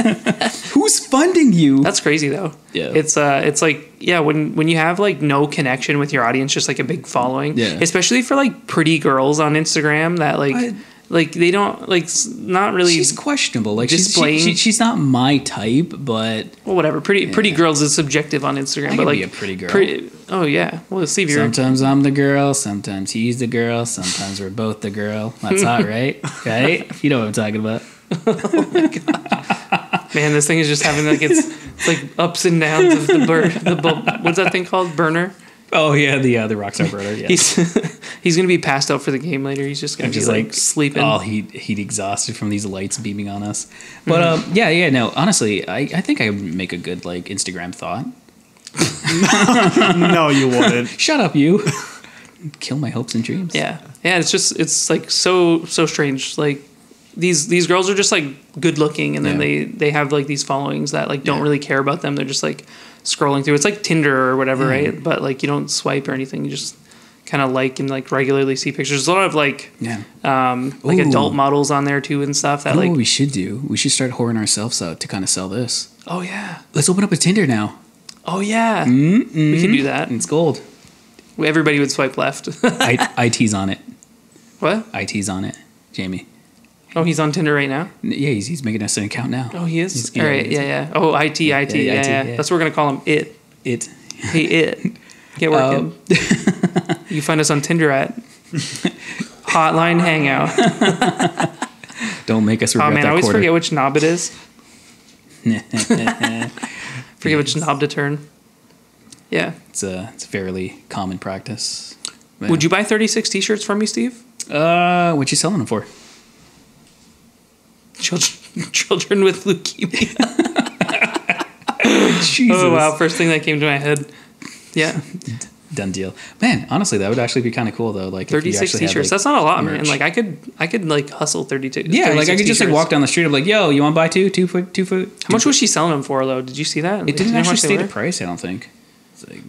Who's funding you? That's crazy though. Yeah. It's like, yeah, when you have like no connection with your audience, just like a big following, Yeah. especially for like pretty girls on Instagram that like, What? like they don't like not really. She's questionable. Like displaying- she's not my type, but well, whatever. Pretty girls is subjective on Instagram, I but could like be a pretty girl. oh yeah. Well, Steve, you're sometimes I'm the girl, sometimes he's the girl, sometimes we're both the girl. That's hot, right? Right? You know what I'm talking about. man. This thing is just having like it's like ups and downs of the what's that thing called? Burner. Oh yeah, the Rockstar Brother. Yeah. He's gonna be passed out for the game later. He's just gonna I'm be just like sleeping. all heat exhausted from these lights beaming on us. But yeah, no. Honestly, I think I would make a good like Instagram thought. No, you wouldn't. Shut up, you. Kill my hopes and dreams. Yeah. It's like so strange. Like these girls are just like good looking, and then Yeah. they have like these followings that like don't Yeah. really care about them. They're just like scrolling through. It's like Tinder or whatever, right? But like you don't swipe or anything. You just kind of like and like regularly see pictures. There's a lot of like Yeah. like Ooh. adult models on there too and stuff that You know like what we should do? We should start whoring ourselves out to kind of sell this. oh yeah. Let's open up a Tinder now. Oh yeah. We can do that. It's gold. Everybody would swipe left. IT's on it. What? IT's on it. Jamie. Oh, he's on Tinder right now? Yeah, he's making us an account now. Oh, he is? He's- All yeah, right, he's- yeah. Oh, IT. Yeah. IT, yeah. That's what we're going to call him, It. It. Hey, It. Get working. You can find us on Tinder at Hotline Hangout. Don't make us Oh, regret man, I that always quarter. forget which knob it is. Forget which knob to turn. Yeah. It's a fairly common practice. Yeah. Would you buy 36 t-shirts from me, Steve? What you selling them for? Children with leukemia. Jesus. Oh, wow. First thing that came to my head. Yeah. Done deal. Man, honestly, that would actually be kind of cool though. Like if you 36 actually had, t-shirts. like, That's not a lot, man. merch. Like I could like hustle 32. Yeah, like I 36 could just like t-shirts. walk down the street. I'm like, yo, you want to buy two for? How much was she selling them for, though? Did you see that? It Do you didn't know how actually much they state were? a price. I don't think. It's like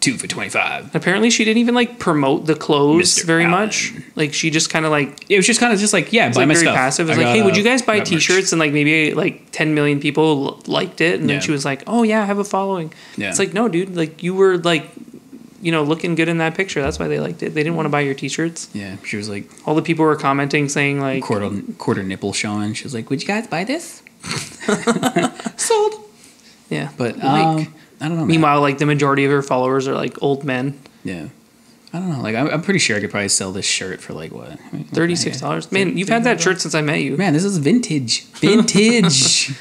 2 for $25. Apparently, she didn't even like promote the clothes Mr. very Allen. much. Like she just kind of like It was just kind of just like, yeah, it's buy like my very stuff. passive. It was I like, got, hey, would you guys buy got merch. T-shirts? And like maybe like 10 million people liked it, and then Yeah. she was like, oh yeah, I have a following. Yeah. It's like, no, dude, like you were like, you know, looking good in that picture. That's why they liked it. They didn't want to buy your T-shirts. Yeah, she was like All the people were commenting saying like, quarter nipple showing. She was like, would you guys buy this? Sold. yeah, But like. I don't know. Man. Meanwhile, like the majority of her followers are like old men. Yeah. I don't know. Like I'm pretty sure I could probably sell this shirt for like what? $36. Man, you've had that shirt since I met you. Man, this is vintage. Vintage.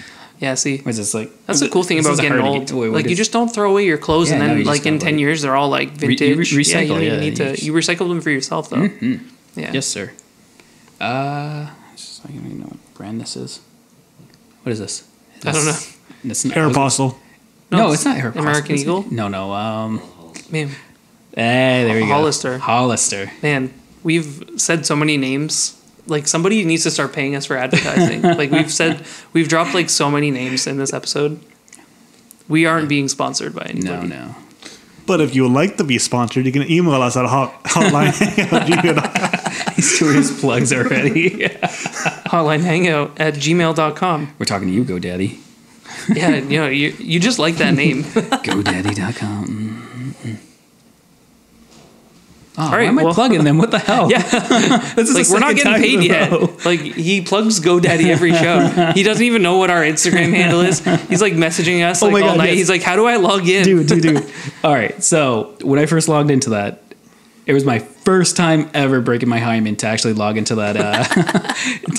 Yeah, see. What's this like? That's the cool thing this about is getting hard to old. get- wait, what Like you is- just don't throw away your clothes, Yeah, and no, then you just like in gotta, 10 like, years they're all like vintage. recycle, you don't even yeah, need you to. just- You recycle them for yourself though. Yeah. Yes, sir. Just, I don't even know what brand this is. What is this? I don't know. It's not, Aeropostale. No, it's not Aeropostale. American It's- Eagle? No. Man, There we go. Hollister. Hollister. man, we've said so many names. Like somebody needs to start paying us for advertising. Like we've dropped like so many names in this episode. We aren't being sponsored by anybody. No. But if you would like to be sponsored, you can email us at hotline@gmail.com. He's doing his plugs already. Hotline Hangout at gmail.com. We're talking to you, GoDaddy. Yeah, you just like that name. GoDaddy.com. Oh, All right, why am I plugging them? What the hell? Yeah, This is like the we're not second getting time paid in a yet. row. Like he plugs GoDaddy every show. He doesn't even know what our Instagram handle is. He's like messaging us like my all God, night. yes. He's like, "How do I log in?" Dude. All right. So when I first logged into that, it was my first time ever breaking my hymen to actually log into that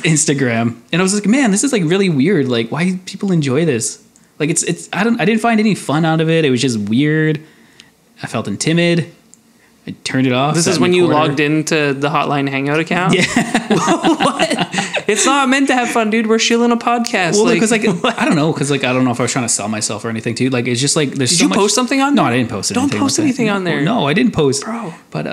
Instagram, and I was like, man, this is like really weird. Like, why do people enjoy this? Like, I didn't find any fun out of it. It was just weird. I felt timid. I turned it off. This is when you logged into the Hotline Hangout account. Yeah. What? It's not meant to have fun, dude. We're shilling a podcast. Well, because I don't know if I was trying to sell myself or anything too. Like, it's just like there's. Did so you much, post something on there? No, I didn't post anything. Don't post like that. anything on there. No, I didn't post, Bro. But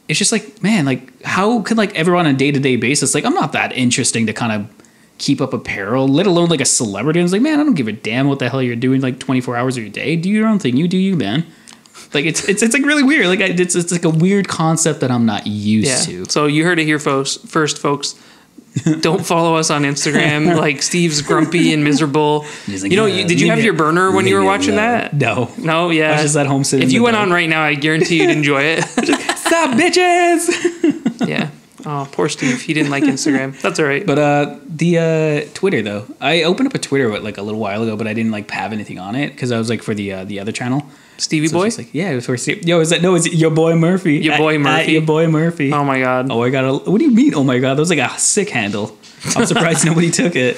it's just like, man, like how could like everyone on a day-to-day basis, like I'm not that interesting to kind of keep up apparel, let alone like a celebrity. And it's like, man, I don't give a damn what the hell you're doing like 24 hours of your day. Do your own thing. You do you, man. Like it's like really weird. Like it's like a weird concept that I'm not used to. So you heard it here, first, folks. Don't follow us on Instagram. Like Steve's grumpy and miserable. He's like, Did you have your burner when you were watching that? No. No, yeah. I was just at home sitting. If in you the went dark. on right now, I guarantee you'd enjoy it. Stop, bitches. Yeah. Oh, poor Steve. He didn't like Instagram. That's all right. But the Twitter though, I opened up a Twitter like a little while ago, but I didn't like have anything on it because I was like for the other channel. Stevie So Boy? it's like, yeah, it was for Steve. Yo, is that no? It's your boy Murphy. Your boy At Murphy? your boy Murphy. Oh my God. Oh, I got a. What do you mean? Oh my God, that was like a sick handle. I'm surprised nobody took it.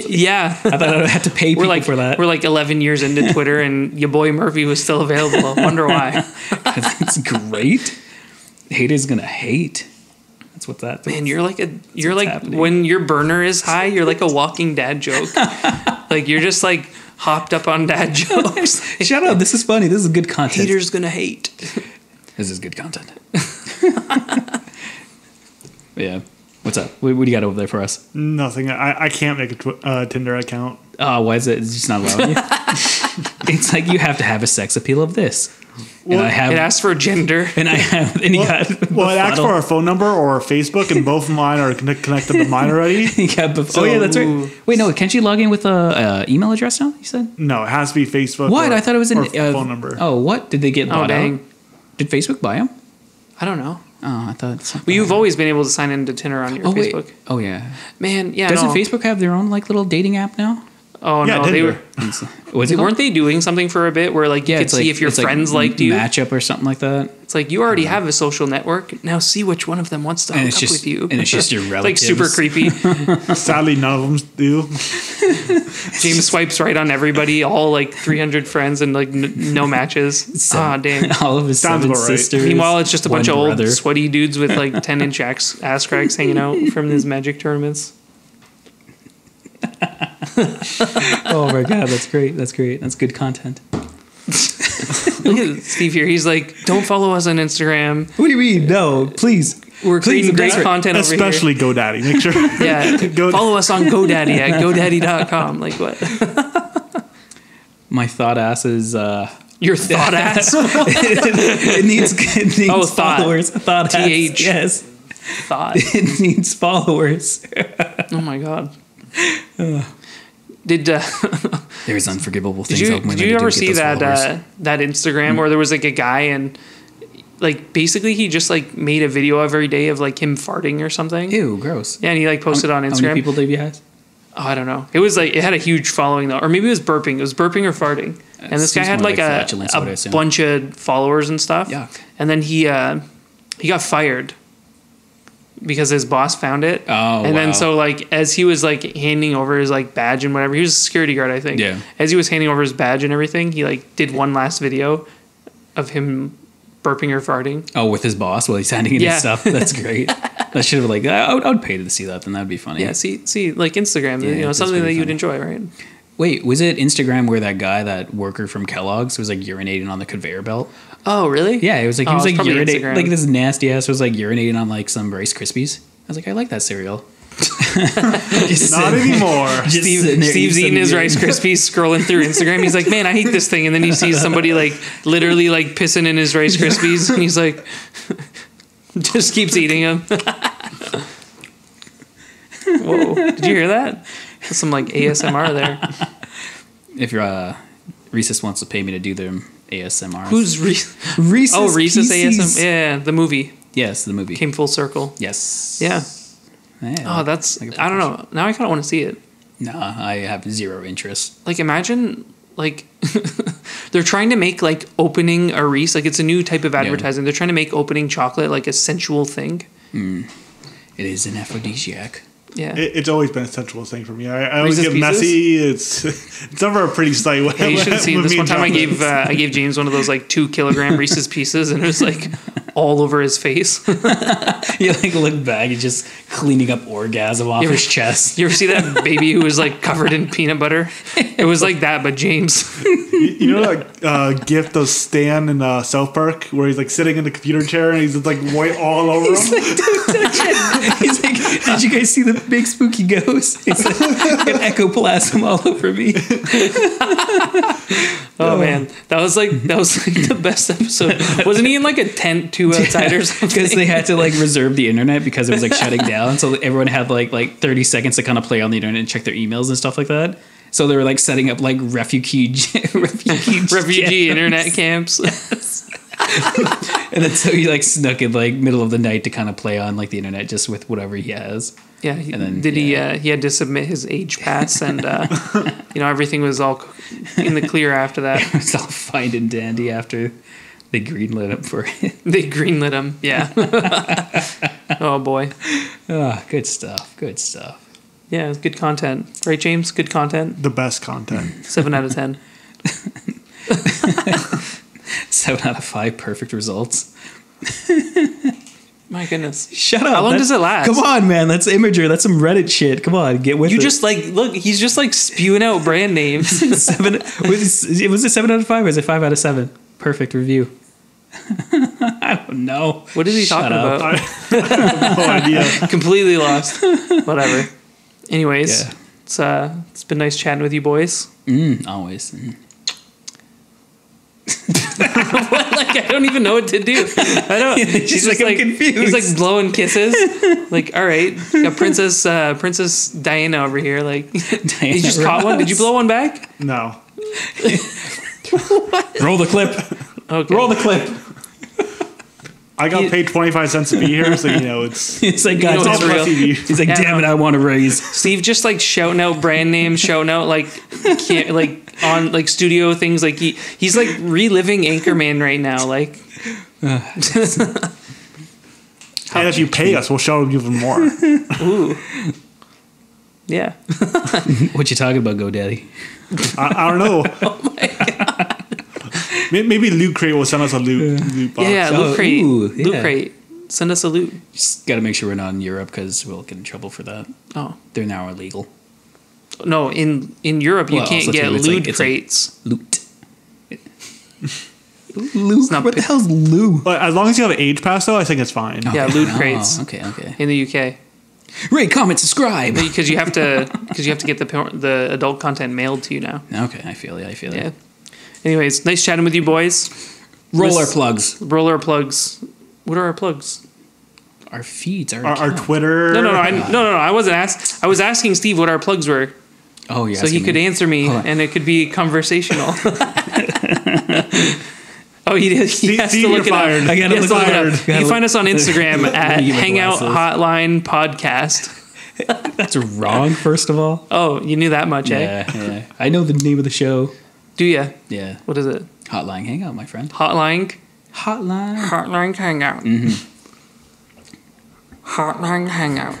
Yeah. I thought I'd have to pay people for that. We're like 11 years into Twitter and your boy Murphy was still available. I wonder why. It's great. Haters gonna hate. That's what that. Man, you're like happening. when your burner is high, you're like a walking dad joke. Like you're just like hopped up on dad jokes. Shut up. This is funny. This is good content. Haters gonna hate. This is good content. Yeah. What's up? What do you got over there for us? Nothing. I can't make a Tinder account. Oh, why is it? It's just not allowing you. It's like you have to have a sex appeal of this. Well, and I have. It asks for gender. And I have. And you got. Well, it asks for our phone number or Facebook, and both of mine are connected to mine already. Oh yeah, that's right. Wait, no. Can't you log in with a email address now? You said. No, it has to be Facebook. What? Or, I thought it was or an phone number. Oh, what? Did they get bought dang. out? Did Facebook buy them? I don't know. Oh, I thought. But you've always been able to sign into Tinder on your Facebook. Wait. Oh yeah. Man, yeah. Doesn't no. Facebook have their own like little dating app now? Oh Yeah, no, they Tinder. were. Was it Weren't they doing something for a bit where like you could it's see like- if your it's like friends liked you? Matchup or something like that. It's like you already have a social network. Now see which one of them wants to And hook it's up just with you. and it's just your like relatives. super creepy. Sadly, none of them do. James swipes right on everybody, all like 300 friends and like no matches. Ah, dang. All of his Sounds seven about right. sisters. Meanwhile, it's just a bunch of one old brother. sweaty dudes with like 10-inch ass cracks hanging out from his magic tournaments. Oh my god, that's great. That's great. That's good content. Look at Steve here. He's like, don't follow us on Instagram. What do you mean? No, please. We're Please, creating great desperate. content over here. Especially GoDaddy. Make sure. Yeah, Go- follow us on GoDaddy at GoDaddy.com. Like what? My thought ass is Your thought ass. it needs Oh, thought. followers. Thought ass. TH. Yes. Thought. It needs followers. Oh my god. Did There's unforgivable things. did you ever see that that Instagram where there was like a guy and like basically he just like made a video every day of like him farting or something? Ew, gross. Yeah, and he like posted on How Instagram. many people did you have? Oh, I don't know. It was like it had a huge following though, or maybe it was burping. It was burping or farting, and this guy seems had more like like flatulence, I would a assume. bunch of followers and stuff. Yuck. And then he got fired because his boss found it. Oh, and wow. then so like as he was like handing over his like badge and whatever, he was a security guard, I think. Yeah. As he was handing over his badge and everything, he like did one last video of him burping or farting. Oh, with his boss while he's handing in Yeah. his stuff. That's great. That should have like I would pay to see that. Then that'd be funny. Yeah, see, like Instagram, Yeah, that's something that pretty you'd funny. enjoy, right? Wait, was it Instagram where that guy, that worker from Kellogg's, was like urinating on the conveyor belt? Oh, really? Yeah, it was like Oh, he was it's like probably urinating, Instagram. like this nasty ass was like urinating on like some Rice Krispies. I was like, I like that cereal. Just Not sitting- anymore. just sitting there Steve's eating his something Rice Krispies, scrolling through Instagram. He's like, man, I hate this thing. And then he sees somebody like literally like pissing in his Rice Krispies. And he's like, just keeps eating them. Whoa. Did you hear that? That's some like ASMR there. If Reese's wants to pay me to do them ASMR. Who's Reese's? Oh, Reese's Pieces. ASM. Yeah, the movie Yes, the movie. came full circle. Yes. Yeah. Yeah. Oh, that's. Like a I don't know. Now I kind of want to see it. Nah, I have zero interest. Like, imagine, like, they're trying to make, like, opening a Reese, like, it's a new type of advertising. They're trying to make opening chocolate, like, a sensual thing. It is an aphrodisiac. Yeah. It's always been a sensual thing for me. I always Reese's get messy. Pieces? It's never a pretty sight. Yeah, you should have seen this one time. I gave James one of those like 2 kilogram Reese's Pieces, and it was like all over his face. You like look back, he's just cleaning up orgasm off his chest. You ever see that baby who was like covered in peanut butter? It was like that, but James. You know that gift of Stan in South Park where he's like sitting in the computer chair and he's just like white all over him. He's like, don't touch it. He's like, did you guys see the big spooky ghost? He's like, an ectoplasm all over me. Oh man, that was like the best episode. Wasn't he in like a tent, 2 outside or something? Because they had to like reserve the internet because it was like shutting down. So everyone had like 30 seconds to kind of play on the internet and check their emails and stuff like that. So they were like setting up like refugee internet camps. And then so he like snuck in like middle of the night to kind of play on like the internet just with whatever he has. Yeah, he had to submit his age pass, and everything was all in the clear after that. It was all fine and dandy after they greenlit him for it. They greenlit him, yeah. Oh boy. Oh, good stuff. Good stuff. Yeah, it's good content. Right, James? Good content? The best content. 7 out of 10. 7 out of 5 perfect results. My goodness. Shut up. How long does it last? Come on, man. That's Imager. That's some Reddit shit. Come on, get with it. You just like, look, he's just like spewing out brand names. 7. Was it 7 out of 5 or is it 5 out of 7? Perfect review. I don't know. What is he talking about? I have no idea. Completely lost. Whatever. Anyways, Yeah. It's been nice chatting with you boys. Always. Like, I don't even know what to do. I don't. He's like, I'm confused. He's like blowing kisses. Like, all right, got Princess Diana over here. Like, Diana you just caught one. Did you blow one back? No. Roll the clip. Okay. Roll the clip. I got paid 25 cents to be here, so it's It's like, You know God it's damn it. real. He's like, Yeah, damn it, I want to raise. Steve just like shouting out brand names, shouting out like on like studio things. Like he's like reliving Anchorman right now. Like, and if you pay us, we'll show you even more. ooh, yeah. What you talking about, GoDaddy? I don't know. Oh my god. Maybe Loot Crate will send us a loot box. Yeah, Oh, Loot Crate. ooh, Loot yeah. Crate. Send us a loot. Just got to make sure we're not in Europe because we'll get in trouble for that. Oh They're now illegal. no, in Europe you Well, can't also get too, it's loot like- it's crates. Loot. Loot? not What the pi- hell's loot? But as long as you have an age pass, though, I think it's fine. Yeah, loot crates Okay. in the UK. Rate, comment, subscribe. Because you have to get the adult content mailed to you now. Okay, I feel you. Yeah. Anyways, nice chatting with you boys. Roll our plugs. Roll our plugs. What are our plugs? Our feeds. Our Our account. Twitter. No. I wasn't I was asking Steve what our plugs were, Oh, yeah. so he could answer me, Hold on. and it could be conversational. Oh, he did. He has Steve, to look you're it up. fired. I gotta He has look to look fired. it up. You can find us on Instagram at me get my Hangout glasses. Hotline Podcast. That's wrong, first of all. Oh, you knew that much, eh? Yeah. I know the name of the show. Do ya? Yeah. What is it? Hotline Hangout, my friend. Hotline Hotline. Hangout. Hotline Hangout.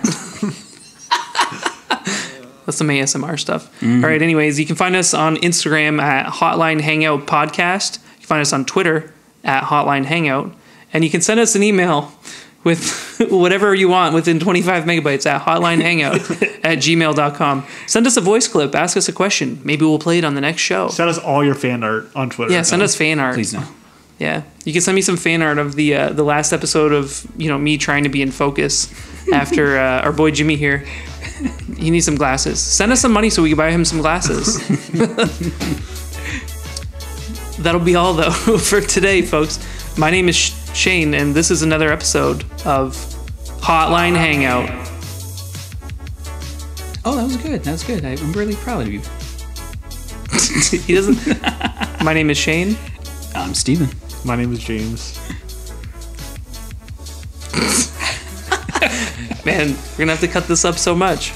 That's some ASMR stuff. All right. Anyways, you can find us on Instagram at Hotline Hangout Podcast. You can find us on Twitter at Hotline Hangout, and you can send us an email with whatever you want within 25 megabytes at hotlinehangout@gmail.com. Send us a voice clip. Ask us a question. Maybe we'll play it on the next show. Send us all your fan art on Twitter. Yeah, send us fan art. Please no. Yeah, you can send me some fan art of the last episode of me trying to be in focus after our boy Jimmy here. He needs some glasses. Send us some money so we can buy him some glasses. That'll be all though for today, folks. My name is Shane, and this is another episode of Hotline Hangout. Oh, that was good. I'm really proud of you. He doesn't. My name is Shane. I'm Steven. My name is James. Man, we're gonna have to cut this up so much.